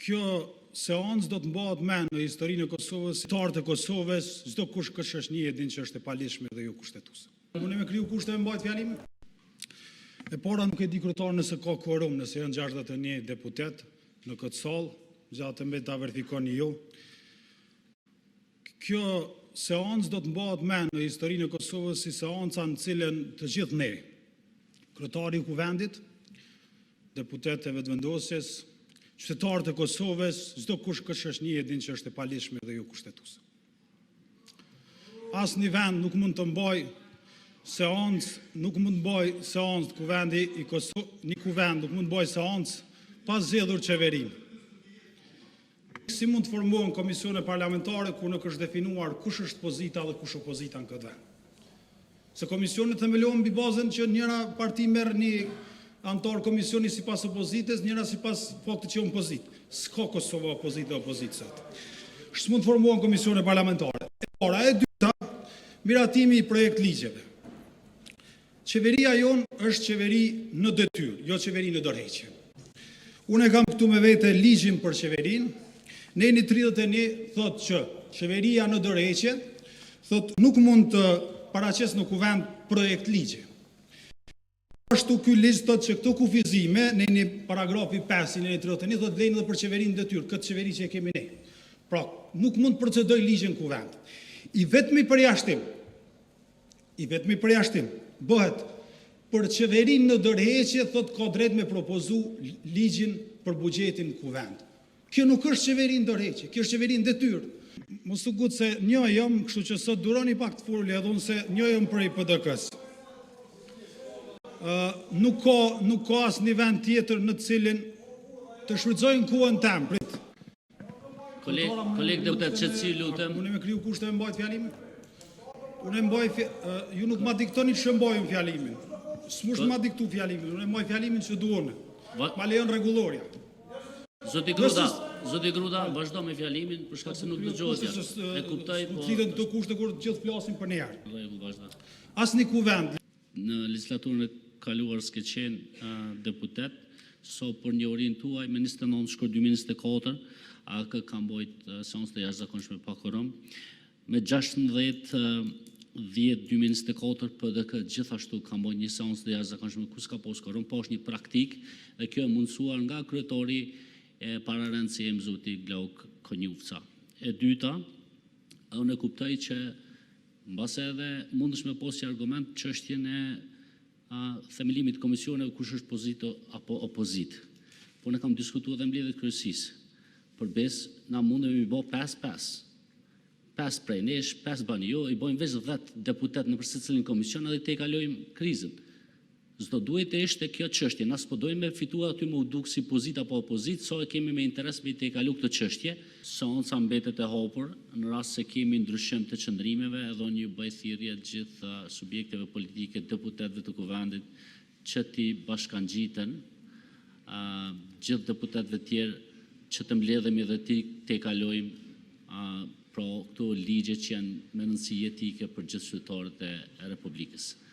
Kjo seancë do të mbahet mend në historinë e Kosovës, tartë e Kosovës, çdo kush këshëshni e din që është e palishme dhe jo kushtetuese. Unë me kriju kushte me mbajt fjalimin. E para nuk e di kryetar nëse ka kvorum, nëse janë 61 deputet në këtë sallë, gjatë me ta verifikoni ju. Kjo seancë do të mbahet mend në historinë e Kosovës si seanca në cilën të gjithë ne, kryetari i kuvendit, deputetëve të vendosjes, qytetarët e Kosovës, çdo kush këshëshni e din që është e palishme dhe jo kushtetuese. Asnjë vend nuk mund të mbaj seancë të kuvendi i Kosovës, një kuvend nuk mund të mbaj seancë pa zgjedhur qeverinë. Si mund të formohen komisione parlamentare ku nuk është definuar kush është pozita dhe kush opozita në këtë vend? Se komisionet themelohen mbi bazën që njëra parti merr një antar komisioni sipas opozitës, njëra sipas faktit që janë pozitë. S'ka Kosova opozitë dhe opozitë sot. S'mund të formohen komisione parlamentare. E dyta, miratimi i projekt ligjeve. Qeveria jonë është qeveri në detyrë, jo qeveri në dorëheqje. Unë e kam këtu me vete ligjin për qeverinë. Neni 31 thotë që qeveria në dorëheqje, thotë nuk mund të paraqes në kuvend projekt ligje. Ashtu ky ligj thotë që këto kufizime në një paragrafi 5 në 31 thotë vlen edhe për qeverinë në detyrë, këtë qeveri që e kemi ne. Pra, nuk mund të procedoj ligjin në kuvend. I vetmi përjashtim bëhet për qeverinë në dorëheqje thotë ka drejt me propozu ligjin për buxhetin në kuvend. Kjo nuk është qeveri në dorëheqje, kjo është qeveri në detyrë. Mos u gut se njëjëm, kështu që sot duroni pak të folë edhe unë se njëjëm për i PDK-s. Nuk ka asnjë vend tjetër në të cilin të shfrytëzojnë kohën tem. Prit. Koleg deputet Çetsi, lutem. Unë më kriju kushte me mbajt fjalimin. Ju nuk ma diktoni që mbajmë fjalimin. S'mush ma diktu fjalimin, unë e mbaj fjalimin që duone. Ma lejon rregulloria. Zoti Gruda, vazhdo me fjalimin për shkak se nuk dëgjohet ja. E kuptoj, po. Lidhen këto kushte kur të gjithë flasin për ne herë. Rregull, vazhdo. Asnjë kuvend. Në legjislaturën e kaluar s'ke qenë deputet, so për njohurinë tuaj me 29 shkurt 2024, AK ka mbajt seancë të jashtëzakonshme pa kvorum. Me 16/10/2024 PDK gjithashtu ka mbajt një seancë të jashtëzakonshme ku s'ka pas kvorum, po është një praktik dhe kjo e mundsuar nga kryetori e pararendësi e Mzuti Glauk Konjufca. E dyta, unë e kuptoj që mbase edhe mundesh me posë argument çështjen e themelimit të komisioneve kush është pozitë apo opozitë. Po ne kam diskutuar edhe mbledhjet kryesisë. Përbes na mundemi mi bë 5-5. 5 prej nesh, 5 bani jo, i bojmë veç 10 deputet në secilin komision edhe te kalojmë krizën. S'do duhet të ishte kjo çështje, na s'po dojmë me fitua aty me u duk si pozitë apo opozitë, so e kemi me interes me te kalu këtë çështje, seanca mbetet e hapur në rast se kemi ndryshim të qëndrimeve, edhe një bëj thirrje të gjithë subjekteve politike, deputetëve të kuvendit që ti bashkangjiten, gjithë deputetëve tjerë që të mbledhemi dhe ti te kalojmë pro këto ligje që janë me rëndësi jetike për gjithë qytetarët e Republikës.